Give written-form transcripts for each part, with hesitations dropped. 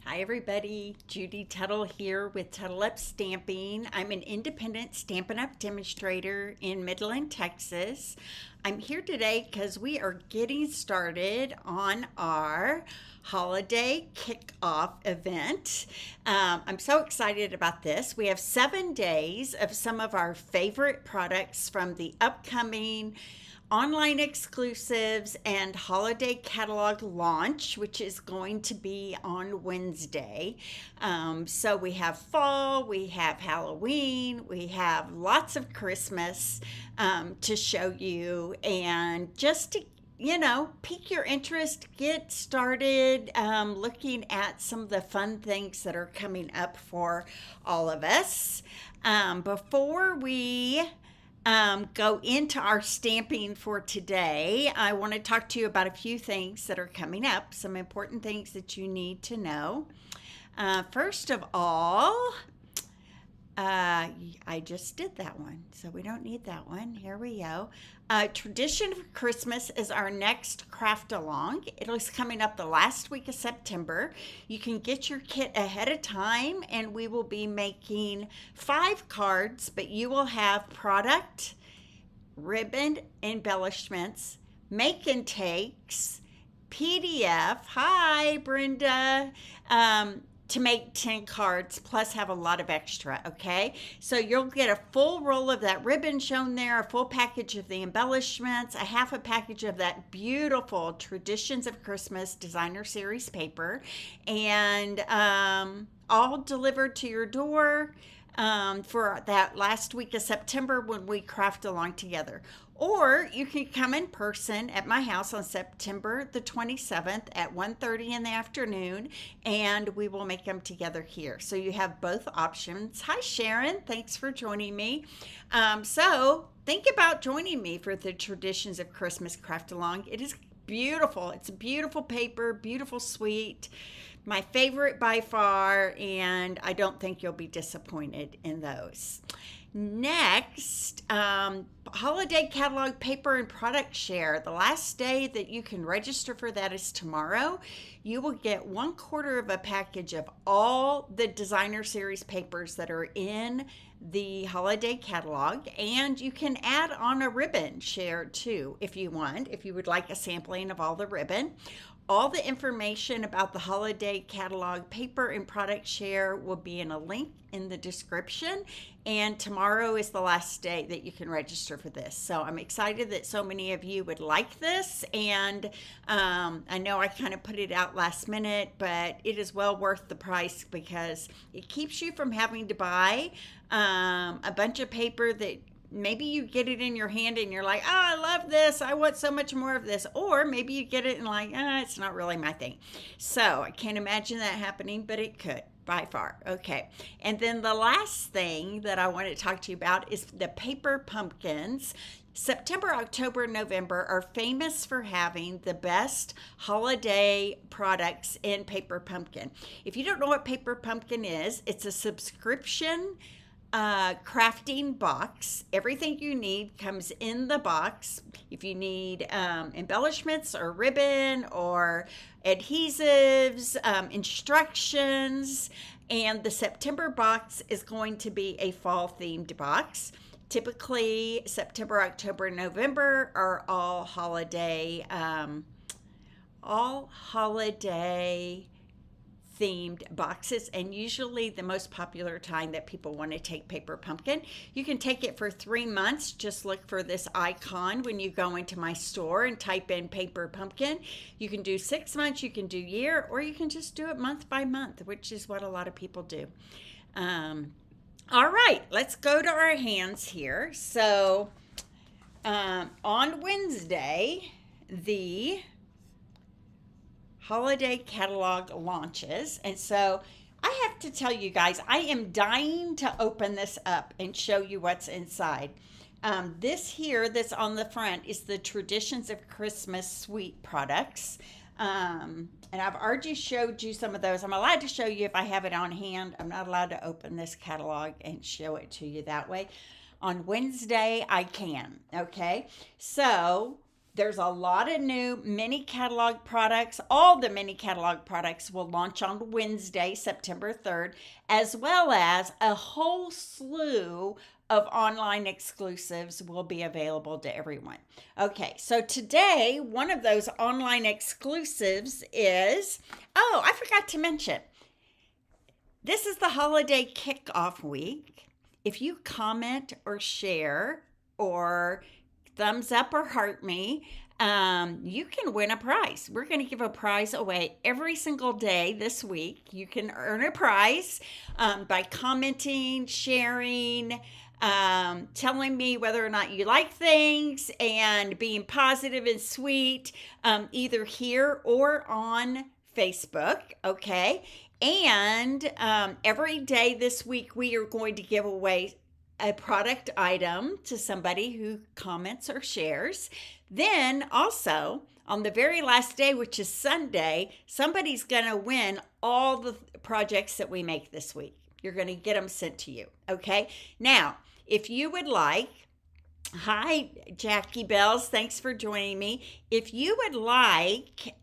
Hi everybody, Judy Tuttle here with Tuttle Up Stamping. I'm an independent Stampin' Up demonstrator in Midland, Texas. I'm here today because we are getting started on our holiday kickoff event. I'm so excited about this. We have 7 days of some of our favorite products from the upcoming online exclusives and holiday catalog launch, which is going to be on Wednesday. So we have fall, we have Halloween, we have lots of Christmas to show you, and just to pique your interest, get started looking at some of the fun things that are coming up for all of us. Before we go into our stamping for today, I want to talk to you about a few things that are coming up, some important things that you need to know. First of all, I just did that one, so we don't need that one. Here we go. Tradition of Christmas is our next craft along. It is coming up the last week of September. You can get your kit ahead of time, and we will be making 5 cards, but you will have product, ribbon embellishments, make and takes, PDF. Hi, Brenda. To make 10 cards plus have a lot of extra. Okay, so you'll get a full roll of that ribbon shown there, a full package of the embellishments, a half a package of that beautiful Traditions of Christmas designer series paper, and all delivered to your door for that last week of September when we craft along together. Or you can come in person at my house on September the 27th at 1:30 in the afternoon, and we will make them together here. So you have both options. Hi, Sharon. Thanks for joining me. So think about joining me for the Traditions of Christmas craft along. It is beautiful. It's a beautiful paper, beautiful suite. My favorite by far, and I don't think you'll be disappointed in those. Next, holiday catalog paper and product share. The last day that you can register for that is tomorrow. You will get 1/4 of a package of all the designer series papers that are in the holiday catalog, and you can add on a ribbon share too if you want, if you would like a sampling of all the ribbon. All the information about the holiday catalog paper and product share will be in a link in the description, and tomorrow is the last day that you can register for this. So I'm excited that so many of you would like this, and I know I kind of put it out last minute, but it is well worth the price because it keeps you from having to buy a bunch of paper that maybe you get it in your hand and you're like, oh, I love this, I want so much more of this. Or maybe you get it and like, it's not really my thing. So I can't imagine that happening, but it could by far. Okay. And then the last thing that I want to talk to you about is the paper pumpkins. September, October, November are famous for having the best holiday products in paper pumpkin. If you don't know what paper pumpkin is, it's a subscription crafting box. Everything you need comes in the box. If you need embellishments or ribbon or adhesives, instructions, and the September box is going to be a fall themed box. Typically September, October, November are all holiday themed boxes, and usually the most popular time that people want to take paper pumpkin. You can take it for 3 months. Just look for this icon when you go into my store and type in paper pumpkin. You can do 6 months, you can do year, or you can just do it month by month, which is what a lot of people do. All right, let's go to our hands here. So on Wednesday, the holiday catalog launches, and so I have to tell you guys, I am dying to open this up and show you what's inside. This here that's on the front is the Traditions of Christmas suite products, and I've already showed you some of those. I'm allowed to show you if I have it on hand. I'm not allowed to open this catalog and show it to you that way. On Wednesday I can. Okay, so There's a lot of new mini catalog products. All the mini catalog products will launch on Wednesday, September 3rd, as well as a whole slew of online exclusives will be available to everyone. Okay, so today, one of those online exclusives is, oh, I forgot to mention, this is the holiday kickoff week. If you comment or share or thumbs up or heart me, you can win a prize. We're going to give a prize away every single day this week. You can earn a prize by commenting, sharing, telling me whether or not you like things, and being positive and sweet, either here or on Facebook. Okay. And every day this week, we are going to give away a product item to somebody who comments or shares. Then also on the very last day, which is Sunday, somebody's going to win all the projects that we make this week. You're going to get them sent to you. Okay. Now, if you would like, hi, Jackie Bells, thanks for joining me. If you would like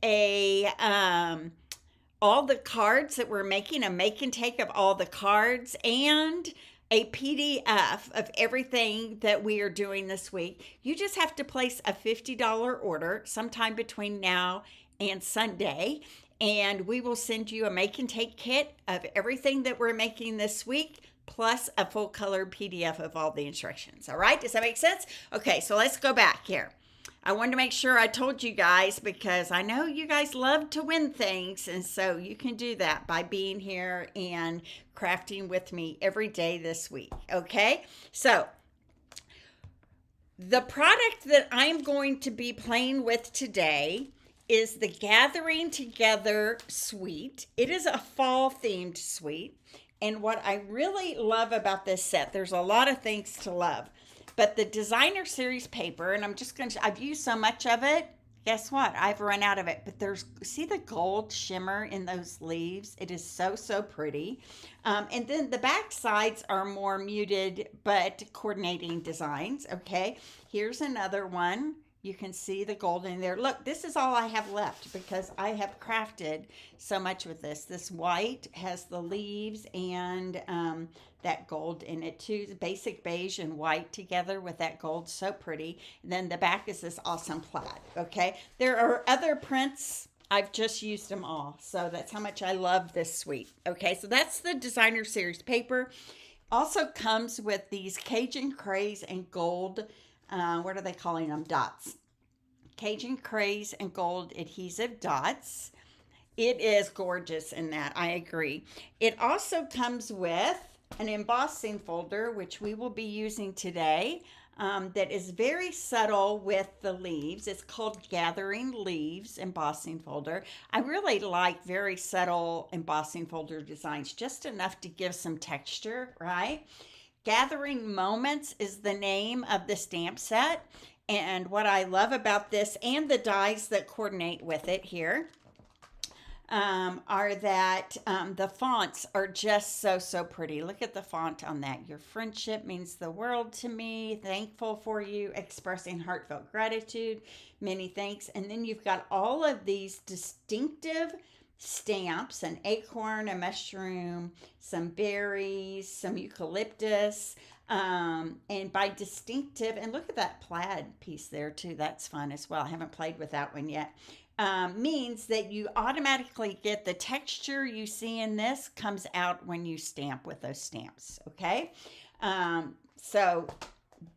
all the cards that we're making, a make and take of all the cards, and a PDF of everything that we are doing this week, you just have to place a $50 order sometime between now and Sunday, and we will send you a make and take kit of everything that we're making this week, plus a full color PDF of all the instructions. All right, does that make sense? Okay, so let's go back here. I wanted to make sure I told you guys, because I know you guys love to win things, and so you can do that by being here and crafting with me every day this week. Okay, so the product that I'm going to be playing with today is the Gathering Together suite. It is a fall themed suite, and what I really love about this set, there's a lot of things to love. But the designer series paper, and I've used so much of it, guess what? I've run out of it. But see the gold shimmer in those leaves? It is so, so pretty. And then the back sides are more muted, but coordinating designs. Okay, here's another one. You can see the gold in there. Look, this is all I have left because I have crafted so much with this. This white has the leaves and that gold in it too. Basic beige and white together with that gold. So pretty. And then the back is this awesome plaid. Okay. There are other prints. I've just used them all. So that's how much I love this suite. Okay. So that's the designer series paper. Also comes with these Cajun Craze and gold, what are they calling them? Dots. Cajun Craze and gold adhesive dots. It is gorgeous in that, I agree. It also comes with an embossing folder, which we will be using today, that is very subtle with the leaves. It's called Gathering Leaves embossing folder. I really like very subtle embossing folder designs, just enough to give some texture, right? Gathering Moments is the name of the stamp set. And what I love about this, and the dies that coordinate with it here, are that the fonts are just so, so pretty. Look at the font on that. Your friendship means the world to me. Thankful for you. Expressing heartfelt gratitude. Many thanks. And then you've got all of these distinctive stamps: an acorn, a mushroom, some berries, some eucalyptus, and by distinctive, and look at that plaid piece there too. That's fun as well. I haven't played with that one yet. Means that you automatically get the texture you see in this comes out when you stamp with those stamps. Okay. So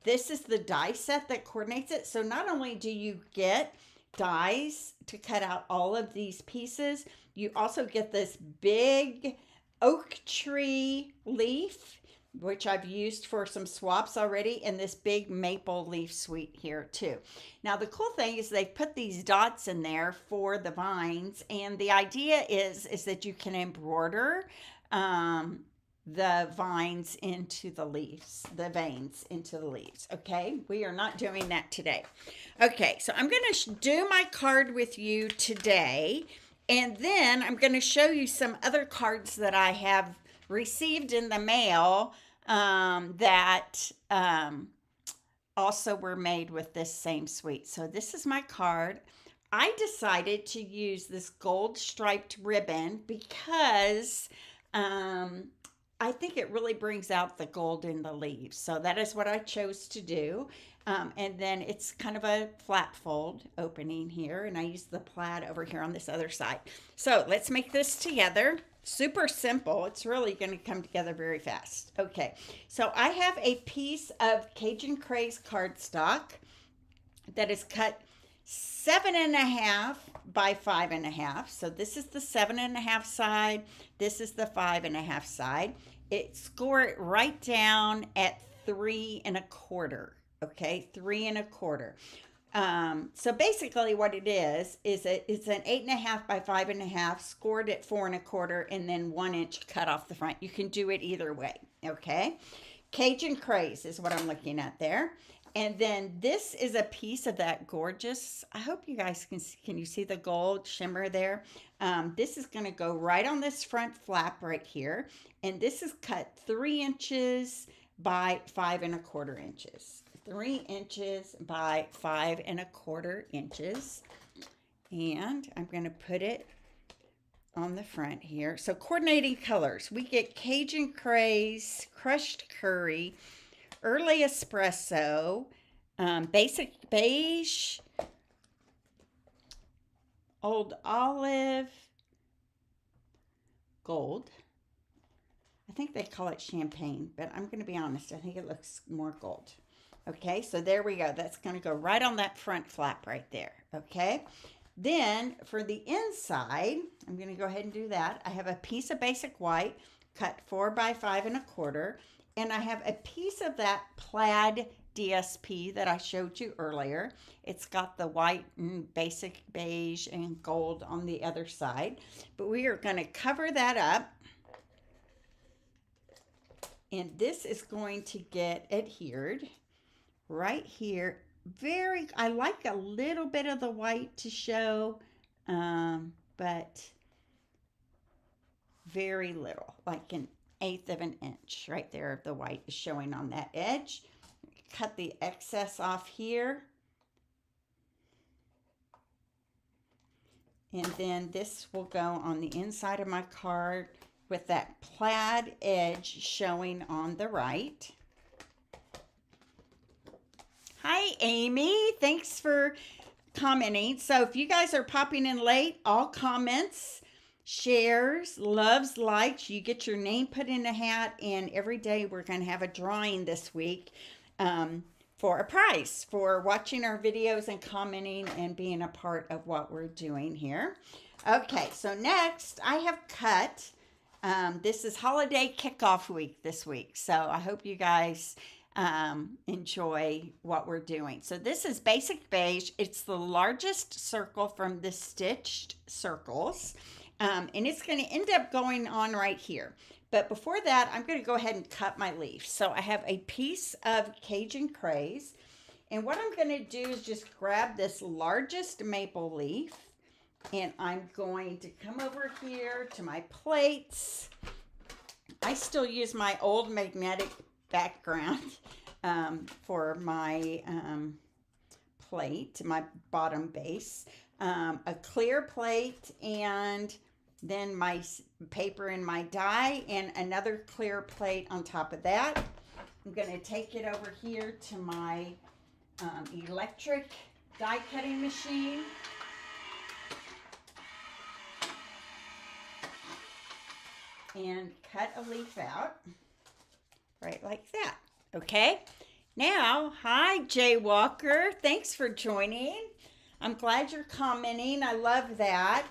this is the die set that coordinates it. So not only do you get dies to cut out all of these pieces, you also get this big oak tree leaf, which I've used for some swaps already, and this big maple leaf suite here too. Now the cool thing is they put these dots in there for the vines, and the idea is that you can embroider the vines into the leaves, the veins into the leaves. Okay, we are not doing that today. Okay, so I'm going to do my card with you today, and then I'm going to show you some other cards that I have received in the mail that also were made with this same suite. So this is my card. I decided to use this gold striped ribbon because I think it really brings out the gold in the leaves. So that is what I chose to do. And then it's kind of a flat fold opening here, and I use the plaid over here on this other side. So let's make this together. Super simple. It's really going to come together very fast. Okay, so I have a piece of Cajun Craze cardstock that is cut 7.5 by 5.5. So this is the 7.5 side. This is the 5.5 side. Score it right down at 3.25. Okay, 3.25. So basically what it is it's an 8.5 by 5.5, scored at 4.25, and then 1 inch cut off the front. You can do it either way. Okay, Cajun Craze is what I'm looking at there. And then this is a piece of that gorgeous, I hope you guys can you see the gold shimmer there? This is going to go right on this front flap right here. And this is cut 3 inches by 5.25 inches. 3 inches by 5.25 inches. And I'm going to put it on the front here. So coordinating colors. We get Cajun Craze, crushed curry, early espresso, basic beige, old olive, gold. I think they call it champagne, but I'm going to be honest, I think it looks more gold. Okay, so there we go. That's going to go right on that front flap right there. Okay, then for the inside, I'm going to go ahead and do that. I have a piece of basic white cut 4 by 5.25. And I have a piece of that plaid DSP that I showed you earlier. It's got the white and basic beige and gold on the other side. But we are going to cover that up. And this is going to get adhered right here. I like a little bit of the white to show, but very little, like an 1/8 of an inch right there. The white is showing on that edge. Cut the excess off here. And then this will go on the inside of my card with that plaid edge showing on the right. Hi, Amy. Thanks for commenting. So if you guys are popping in late, all comments, shares, loves, likes, you get your name put in a hat, and every day we're going to have a drawing this week for a prize for watching our videos and commenting and being a part of what we're doing here. Okay, so next I have cut, this is holiday kickoff week this week, so I hope you guys enjoy what we're doing. So this is basic beige. It's the largest circle from the stitched circles. And it's going to end up going on right here. But before that, I'm going to go ahead and cut my leaf. So I have a piece of Cajun Craze. And what I'm going to do is just grab this largest maple leaf. And I'm going to come over here to my plates. I still use my old magnetic background for my plate, my bottom base. A clear plate, and then my paper and my die, and another clear plate on top of that. I'm going to take it over here to my electric die cutting machine. And cut a leaf out, right like that. Okay, now, hi Jay Walker, thanks for joining. I'm glad you're commenting. I love that.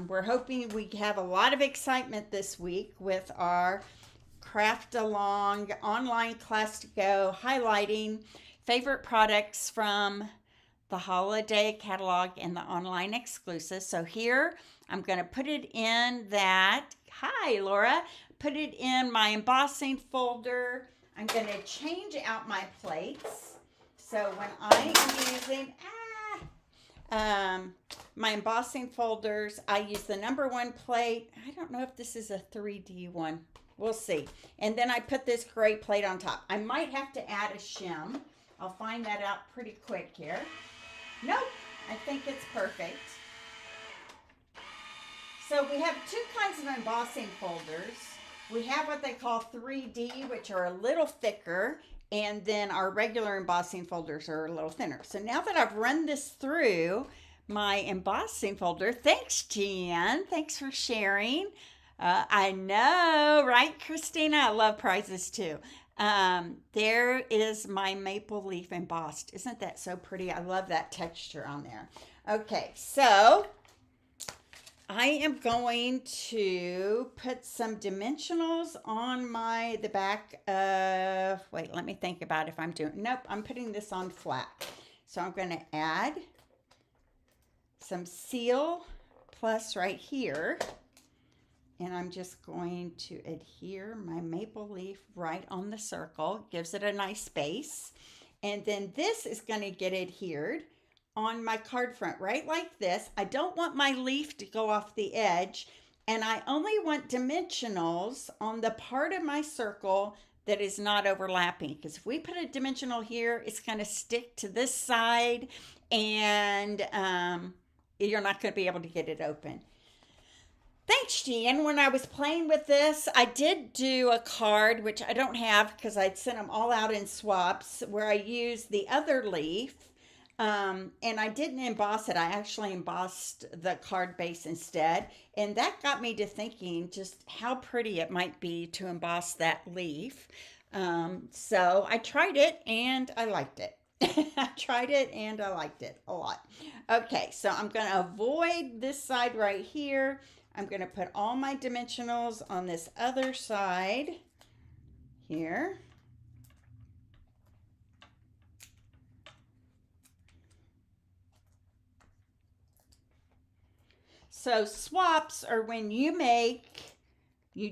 We're hoping we have a lot of excitement this week with our Craft Along online class to go, highlighting favorite products from the holiday catalog and the online exclusive. So here, I'm going to put it in that, hi Laura, put it in my embossing folder. I'm going to change out my plates. So when I am using my embossing folders, I use the #1 plate. I don't know if this is a 3D one. We'll see. And then I put this gray plate on top. I might have to add a shim I'll find that out pretty quick here. Nope, I think it's perfect. So we have two kinds of embossing folders. We have what they call 3D, which are a little thicker, and then our regular embossing folders are a little thinner. So now that I've run this through my embossing folder, thanks, Jan. Thanks for sharing. I know, right, Christina? I love prizes too. There is my maple leaf embossed. Isn't that so pretty? I love that texture on there. Okay, so I am going to put some dimensionals on the back of, wait, let me think about if I'm doing, nope, I'm putting this on flat. So I'm going to add some Seal Plus right here. And I'm just going to adhere my maple leaf right on the circle. Gives it a nice base. And then this is going to get adhered on my card front, right like this. I don't want my leaf to go off the edge. And I only want dimensionals on the part of my circle that is not overlapping. Because if we put a dimensional here, it's going to stick to this side. And you're not going to be able to get it open. Thanks, Jan. When I was playing with this, I did do a card, which I don't have because I'd sent them all out in swaps, where I used the other leaf. And I didn't emboss it. I actually embossed the card base instead. And that got me to thinking just how pretty it might be to emboss that leaf. So I tried it and I liked it. I tried it and I liked it a lot. Okay, so I'm going to avoid this side right here. I'm going to put all my dimensionals on this other side here. So swaps are when you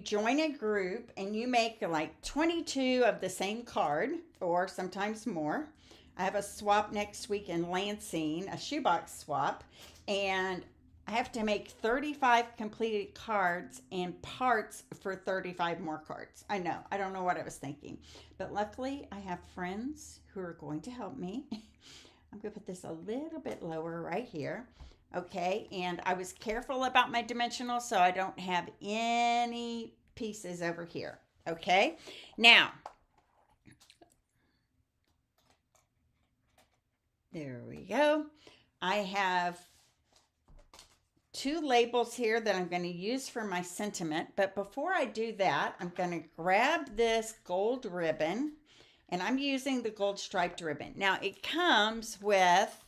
join a group and you make like 22 of the same card or sometimes more. I have a swap next week in Lansing, a shoebox swap, and I have to make 35 completed cards and parts for 35 more cards. I know, I don't know what I was thinking, but luckily I have friends who are going to help me. I'm going to put this a little bit lower right here. Okay, and I was careful about my dimensionals so I don't have any pieces over here. Okay, now, there we go. I have two labels here that I'm going to use for my sentiment. But before I do that, I'm going to grab this gold ribbon, and I'm using the gold striped ribbon. Now, it comes with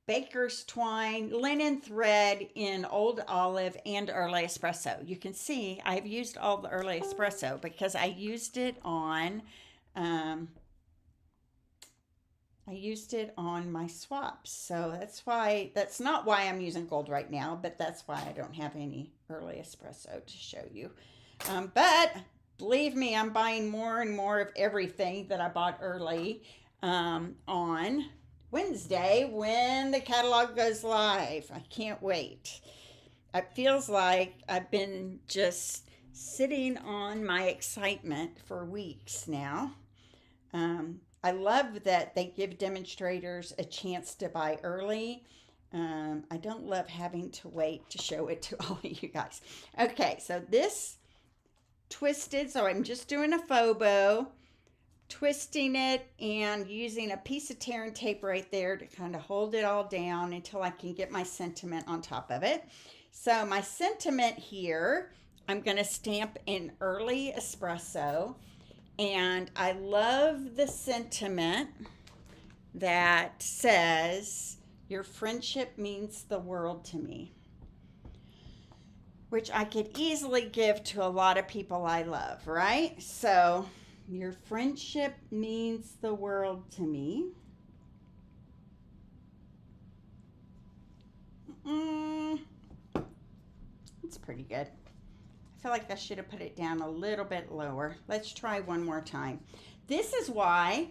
baker's twine, linen thread in old olive, and early espresso. You can see I've used all the early espresso because I used it on my swaps. So that's not why I'm using gold right now, but that's why I don't have any early espresso to show you. But believe me, I'm buying more and more of everything that I bought early on Wednesday when the catalog goes live. I can't wait. It feels like I've been just sitting on my excitement for weeks now. I love that they give demonstrators a chance to buy early. I don't love having to wait to show it to all of you guys. Okay, so this twisted, so I'm just doing a faux bow, twisting it and using a piece of tear and tape right there to kind of hold it all down until I can get my sentiment on top of it. So my sentiment here, I'm going to stamp in early espresso. And I love the sentiment that says, "Your friendship means the world to me," which I could easily give to a lot of people I love, right? So, your friendship means the world to me. It's pretty good. I feel like I should have put it down a little bit lower. Let's try one more time. This is why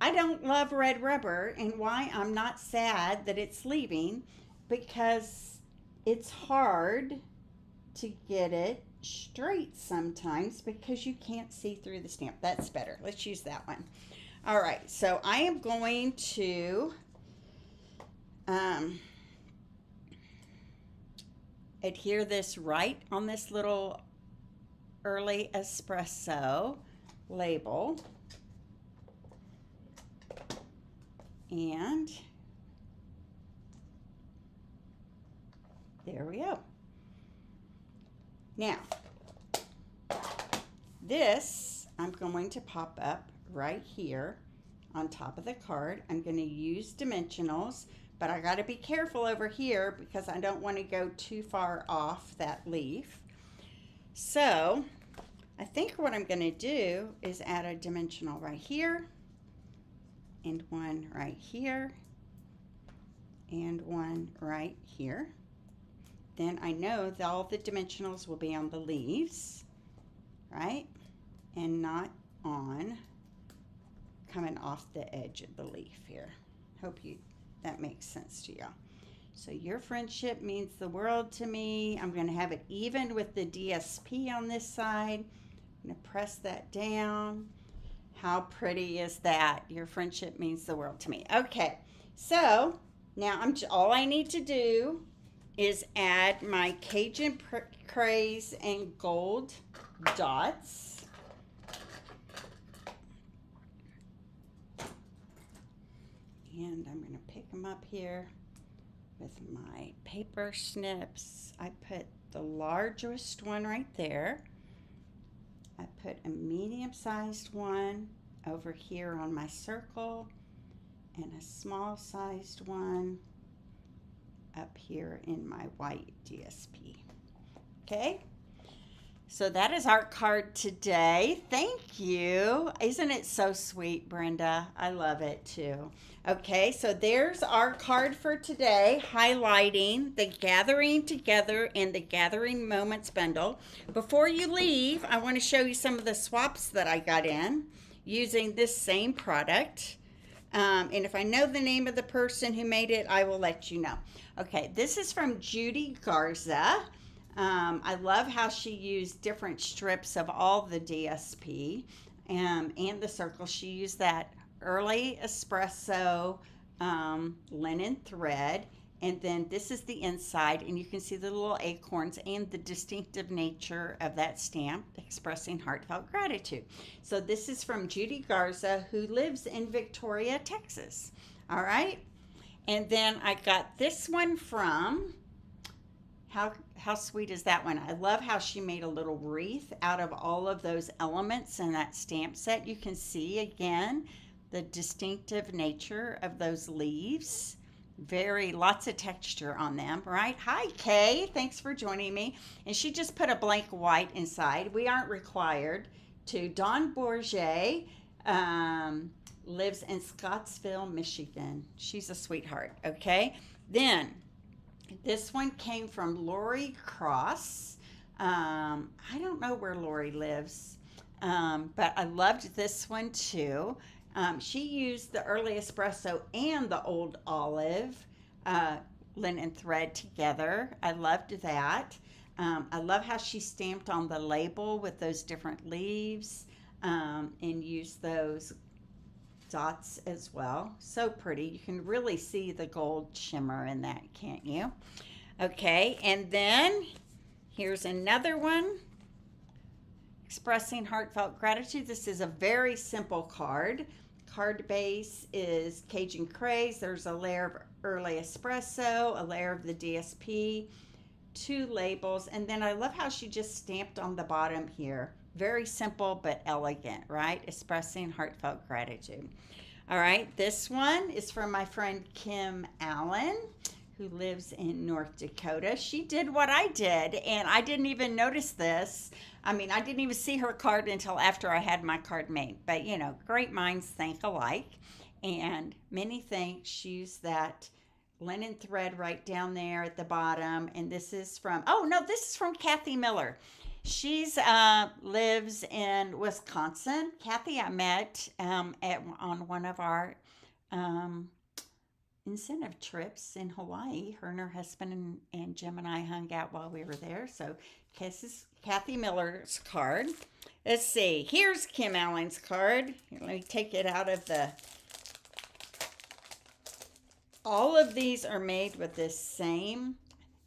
I don't love red rubber and why I'm not sad that it's leaving, because it's hard to get it straight sometimes because you can't see through the stamp. That's better. Let's use that one. All right, so I am going to adhere this right on this little early espresso label. And there we go. Now, this I'm going to pop up right here on top of the card. I'm going to use dimensionals, but I got to be careful over here because I don't want to go too far off that leaf. So I think what I'm going to do is add a dimensional right here, and one right here, and one right here. Then I know that all the dimensionals will be on the leaves, right? And not on coming off the edge of the leaf here. Hope that makes sense to y'all. So your friendship means the world to me. I'm going to have it even with the DSP on this side. I'm going to press that down. How pretty is that? Your friendship means the world to me. Okay, so now all I need to do is add my Cajun Craze and gold dots. And I'm going to pick them up here with my paper snips. I put the largest one right there. I put a medium-sized one over here on my circle and a small-sized one up here in my white DSP. Okay, so that is our card today. Thank you. Isn't it so sweet, Brenda? I love it too. Okay, so there's our card for today, highlighting the Gathering Together and the Gathering Moments bundle. Before you leave, I want to show you some of the swaps that I got in using this same product. And if I know the name of the person who made it, I will let you know. Okay, this is from Judy Garza. I love how she used different strips of all the DSP and the circle. She used that early espresso linen thread, and then this is the inside, and you can see the little acorns and the distinctive nature of that stamp expressing heartfelt gratitude. So this is from Judy Garza, who lives in Victoria, Texas. All right, and then I got this one from how sweet is that one? I love how she made a little wreath out of all of those elements in that stamp set. You can see again the distinctive nature of those leaves. Lots of texture on them, right? Hi, Kay. Thanks for joining me. And she just put a blank white inside. We aren't required to. Dawn Bourget lives in Scottsville, Michigan. She's a sweetheart, okay? Then this one came from Lori Cross. I don't know where Lori lives, but I loved this one too. She used the early espresso and the old olive linen thread together. I loved that. I love how she stamped on the label with those different leaves and used those dots as well. So pretty. You can really see the gold shimmer in that, can't you? Okay, and then here's another one. Expressing heartfelt gratitude. This is a very simple card. Card base is Cajun Craze. There's a layer of early espresso, a layer of the DSP, 2 labels, and then I love how she just stamped on the bottom here. Very simple but elegant, right? Expressing heartfelt gratitude. All right, this one is from my friend Kim Allen, who lives in North Dakota. She did what I did, and I didn't even notice this. I mean, I didn't even see her card until after I had my card made. But, you know, great minds think alike. And many thanks. She used that linen thread right down there at the bottom. And this is from, this is from Kathy Miller. She's lives in Wisconsin. Kathy I met on one of our incentive trips in Hawaii. Her and her husband and Jim and I hung out while we were there. So this is Kathy Miller's card. Let's see. Here's Kim Allen's card. Here, let me take it out of the... All of these are made with this same...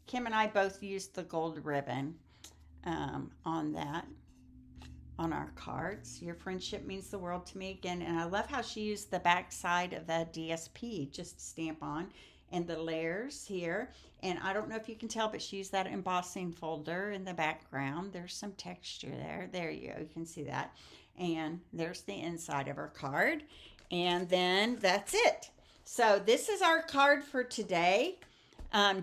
Kim and I both used the gold ribbon on that, on our cards. Your friendship means the world to me again. And I love how she used the back side of the DSP just to stamp on, and the layers here. And I don't know if you can tell, but she used that embossing folder in the background. There's some texture there. There you go. You can see that. And there's the inside of her card. And then that's it. So this is our card for today.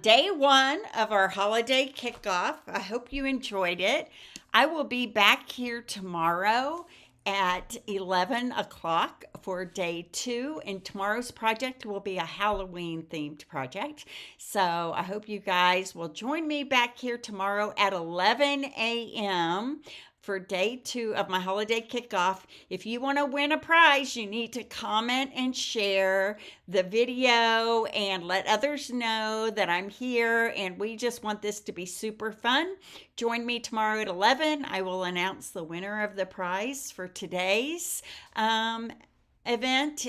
Day one of our holiday kickoff. I hope you enjoyed it. I will be back here tomorrow at 11 o'clock for day 2, and tomorrow's project will be a Halloween themed project. So I hope you guys will join me back here tomorrow at 11 a.m. for day 2 of my holiday kickoff. If you want to win a prize, you need to comment and share the video and let others know that I'm here, and we just want this to be super fun. Join me tomorrow at 11. I will announce the winner of the prize for today's event,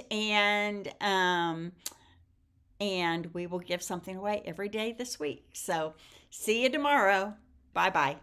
and we will give something away every day this week. So see you tomorrow. Bye-bye.